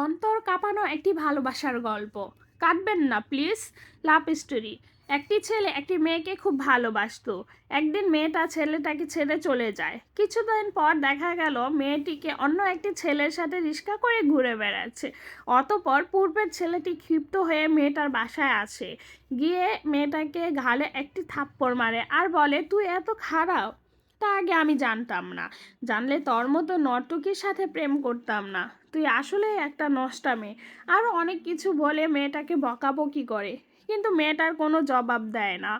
অন্তর কাঁপানো একটি ভালোবাসার গল্প। কাঁদবেন না প্লিজ। Love story. একটি ছেলে একটি মেয়েকে খুব ভালোবাসতো। একদিন মেয়েটা ছেলেটাকে ছেড়ে চলে যায়। কিছুদিন পর দেখা গেল মেয়েটিকে অন্য একটি ছেলের সাথে রিস্কা করে ঘুরে বেড়াচ্ছে। অতপর পূর্বের ছেলেটি ক্ষিপ্ত হয়ে মেয়েটার বাসায় আসে। গিয়ে মেয়েটাকে ঘাড়ে একটি থাপ্পড় মারে আর বলে, তুই এত খারাপ, তা আগে আমি জানতাম না। জানলে তোর মতো নর্তকীর সাথে প্রেম করতাম না। তুই আসলেই একটা নষ্টা মেয়ে। আরও অনেক কিছু বলে মেয়েটাকে বকাবকি করে, কিন্তু মেয়েটার কোনো জবাব দেয় না।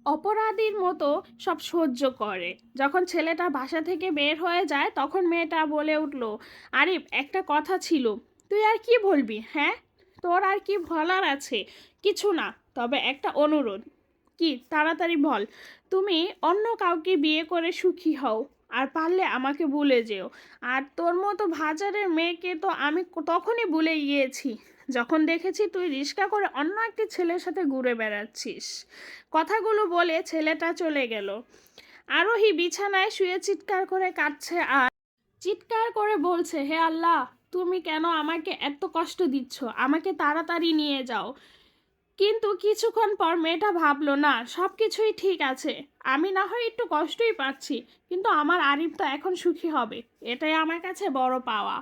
অপরাধীর মতো সব সহ্য করে। যখন ছেলেটা বাসা থেকে বের হয়ে যায় তখন মেয়েটা বলে উঠল, আরিফ, একটা কথা ছিল। তুই আর কি বলবি? হ্যাঁ, তোর আর কি বলার আছে? কিছু না, তবে একটা অনুরোধ। কি? তাড়াতাড়ি বল। তুমি অন্য কাউকে বিয়ে করে সুখী হও, আর পারলে আমাকে ভুলে যেও। আর তোর মতো বাজারের মেয়েকে তো আমি তখনই ভুলে গিয়েছি যখন দেখেছি তুই রিস্কা করে অন্য একটি ছেলের সাথে ঘুরে বেড়াচ্ছিস। কথাগুলো বলে ছেলেটা চলে গেল। আরোহী বিছানায় শুয়ে চিৎকার করে কাঁদছে আর চিৎকার করে বলছে, হে আল্লাহ, তুমি কেন আমাকে এত কষ্ট দিচ্ছ? আমাকে তাড়াতাড়ি নিয়ে যাও। কিন্তু কিছুক্ষণ পর মেয়েটা ভাবলো, না, সব কিছুই ঠিক আছে। আমি না হয় একটু কষ্টই পাচ্ছি, কিন্তু আমার আরিফ তো এখন সুখী হবে, এটাই আমার কাছে বড় পাওয়া।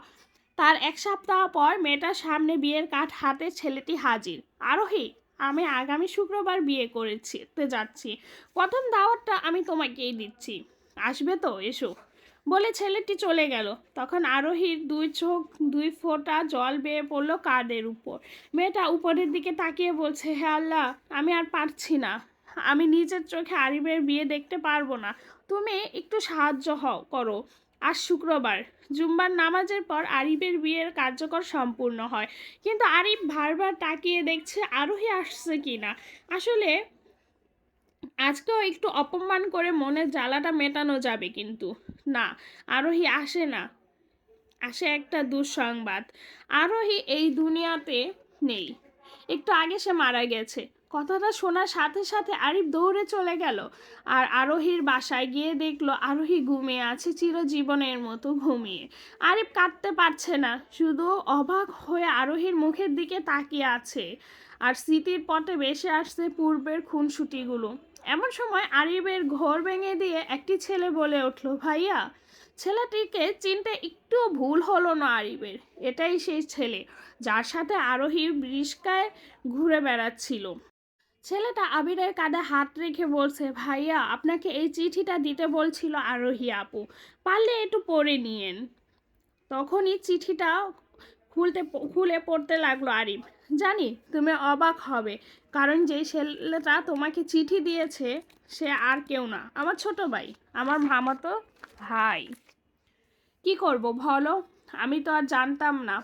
তার এক সপ্তাহ পর মেয়েটার সামনে বিয়ের কার্ড হাতে ছেলেটি হাজির। আরোহী, আমি আগামী শুক্রবার বিয়ে করেছি যাচ্ছি। প্রথম দাওয়াতটা আমি তোমাকেই দিচ্ছি। আসবে তো? এসো, বলে ছেলেটি চলে গেল। তখন আরোহীর দুই চোখ দুই ফোঁটা জল বেয়ে পড়লো কার্ডের উপর। মেয়েটা উপরের দিকে তাকিয়ে বলছে, হে আল্লাহ, আমি আর পারছি না। আমি নিজের চোখে আরিফের বিয়ে দেখতে পারবো না। তুমি একটু সাহায্য করো। আজ শুক্রবার, জুম্মার নামাজের পর আরিফের বিয়ের কার্যকর সম্পূর্ণ হয়। কিন্তু আরিফ বারবার তাকিয়ে দেখছে আরোহী আসছে কি না। আসলে আজকেও একটু অপমান করে মনের জ্বালাটা মেটানো যাবে, কিন্তু না, আরোহী আসে না। আসে একটা দুঃসংবাদ। আরোহী এই দুনিয়াতে নেই। একটু আগে সে মারা গেছে। কথাটা শোনার সাথে সাথে আরিফ দৌড়ে চলে গেল আর আরোহীর বাসায় গিয়ে দেখলো আরোহী ঘুমিয়ে আছে চিরজীবনের মতো ঘুমিয়ে। আরিফ কাঁদতে পারছে না, শুধু অবাক হয়ে আরোহীর মুখের দিকে তাকিয়ে আছে। আর স্মৃতির পটে ভেসে আসছে পূর্বের খুনসুটিগুলো। এমন সময় আরিফের ঘর ভেঙে দিয়ে একটি ছেলে বলে উঠল, ভাইয়া। ছেলেটিকে চিনতে একটুও ভুল হলো না আরিফের। এটাই সেই ছেলে যার সাথে আরোহী রিস্কায় ঘুরে বেড়াচ্ছিল। ছেলেটা আবিরের কাঁধে হাত রেখে বলছে, ভাইয়া, আপনাকে এই চিঠিটা দিতে বলছিল আরোহী আপু, পারলে একটু পড়ে নিয়েন। তখনই চিঠিটা খুলে পড়তে লাগলো আরিফ। জানি তুমি অবাক হবে, কারণ যে ছেলেটা তোমাকে চিঠি দিয়েছে সে আর কেউ না, আমার ছোট ভাই, আমার মামাতো ভাই। কি করব বলো? আমি তো আর জানতাম না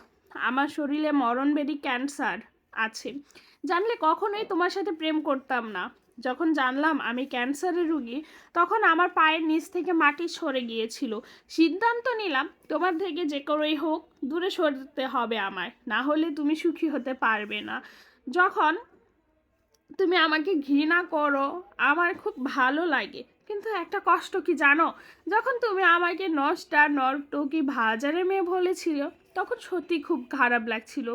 আমার শরীরে মরণবেদী ক্যান্সার আছে। জানলে কখনোই তোমার সাথে প্রেম করতাম না। যখন জানলাম আমি ক্যান্সারের রুগী, তখন আমার পায়ের নিচ থেকে মাটি সরে গিয়েছিল। সিদ্ধান্ত নিলাম তোমার থেকে যে করেই হোক দূরে সরতে হবে আমার, না হলে তুমি সুখী হতে পারবে না। যখন তুমি আমাকে ঘৃণা করো আমার খুব ভালো লাগে, কিন্তু একটা কষ্ট কি জানো? যখন তুমি আমাকে নষ্টা নর্তকী বাজারের মেয়ে বলেছিল তখন সত্যি খুব খারাপ লাগছিল।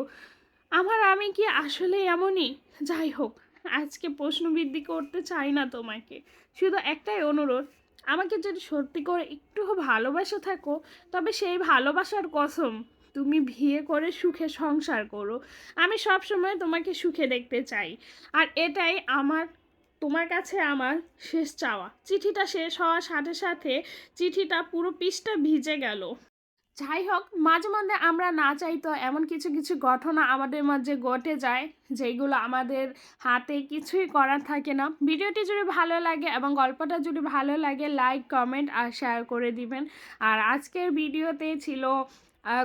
আমি কি আসলে এমনই? যাই হোক, আজকে প্রশ্নবৃদ্ধি করতে চাই না তোমাকে। শুধু একটাই অনুরোধ, আমাকে যদি সত্যি করে একটু ভালোবাসে থাকো, তবে সেই ভালোবাসার কসম তুমি বিয়ে করে সুখে সংসার করো। আমি সব সময় তোমাকে সুখে দেখতে চাই। আর এটাই তোমার কাছে আমার শেষ চাওয়া। চিঠিটা শেষ হওয়ার সাথে সাথে চিঠিটা পুরো পৃষ্ঠা ভিজে গেল। যাই হোক, মাঝে মধ্যে আমরা না চাইতো এমন কিছু কিছু ঘটনা আমাদের মাঝে ঘটে যায়, যেগুলো আমাদের হাতে কিছুই করার থাকে না। ভিডিওটি যদি ভালো লাগে এবং গল্পটা যদি ভালো লাগে, লাইক, কমেন্ট আর শেয়ার করে দিবেন। আর আজকের ভিডিওতে ছিল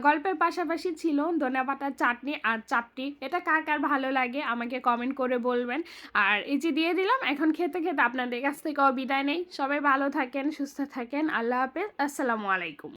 গল্পের পাশাপাশি ছিল ধনেপাতার চাটনি আর চাপটি। এটা কার কার ভালো লাগে আমাকে কমেন্ট করে বলবেন। আর এই যে দিয়ে দিলাম, এখন খেতে খেতে আপনাদের কাছ থেকেও বিদায় নেই। সবাই ভালো থাকেন, সুস্থ থাকেন। আল্লাহ হাফেজ, আসসালামু আলাইকুম।